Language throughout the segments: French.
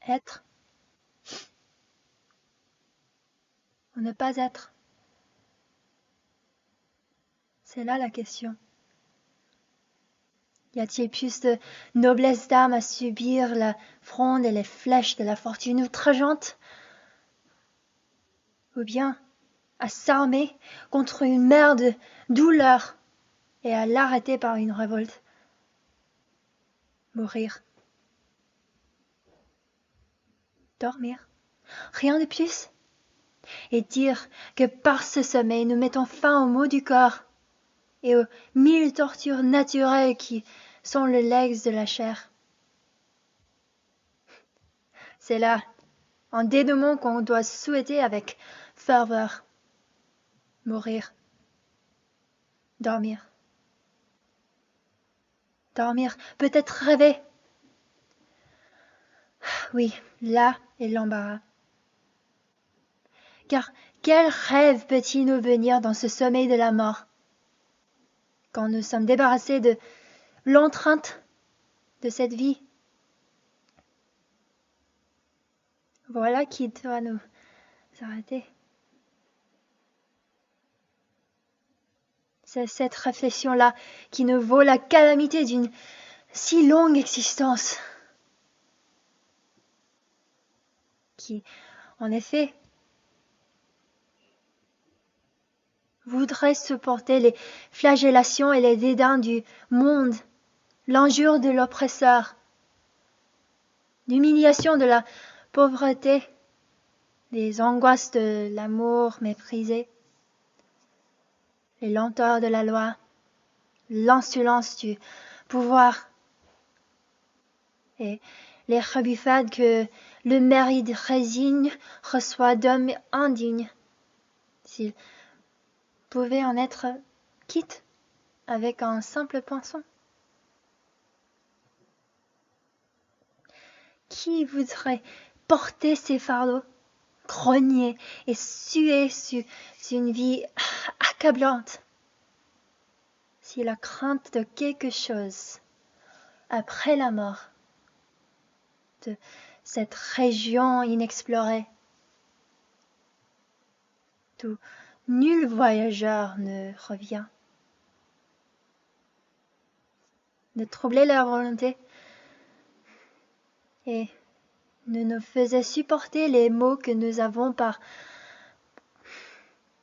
Être ou ne pas être? C'est là la question. Y a-t-il plus de noblesse d'âme à subir la fronde et les flèches de la fortune outrageante? Ou bien à s'armer contre une mer de douleur et à l'arrêter par une révolte? Mourir. Dormir. Rien de plus. Et dire que par ce sommeil nous mettons fin aux maux du corps et aux 1000 tortures naturelles qui sont le legs de la chair. C'est là un dénouement qu'on doit souhaiter avec ferveur. Mourir. Dormir. Dormir, peut-être rêver. Oui, là est l'embarras. Car quel rêve peut-il nous venir dans ce sommeil de la mort, quand nous sommes débarrassés de l'entrainte de cette vie? Voilà qui doit nous arrêter. C'est cette réflexion-là qui nous vaut la calamité d'une si longue existence, qui, en effet, voudrait supporter les flagellations et les dédains du monde, l'injure de l'oppresseur, l'humiliation de la pauvreté, les angoisses de l'amour méprisé, les lenteurs de la loi, l'insolence du pouvoir et les rebuffades que le mérite résigne reçoit d'hommes indignes, s'il pouvait en être quitte avec un simple poinçon. Qui voudrait porter ces fardeaux, grogner et suer sur une vie accablante, si la crainte de quelque chose après la mort, de cette région inexplorée, d'où nul voyageur ne revient, de troubler leur volonté et ne nous faisait supporter les maux que nous avons par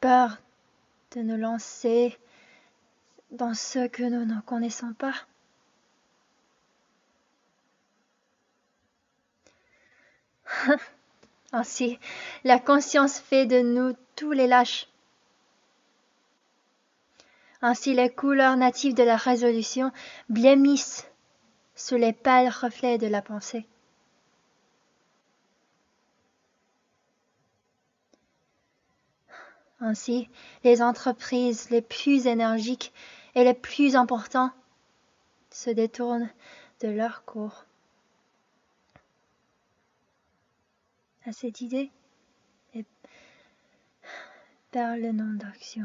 peur de nous lancer dans ce que nous ne connaissons pas. Ainsi, la conscience fait de nous tous les lâches. Ainsi, les couleurs natives de la résolution blêmissent sous les pâles reflets de la pensée. Ainsi, les entreprises les plus énergiques et les plus importantes se détournent de leur cours. À cette idée et par le nom d'action.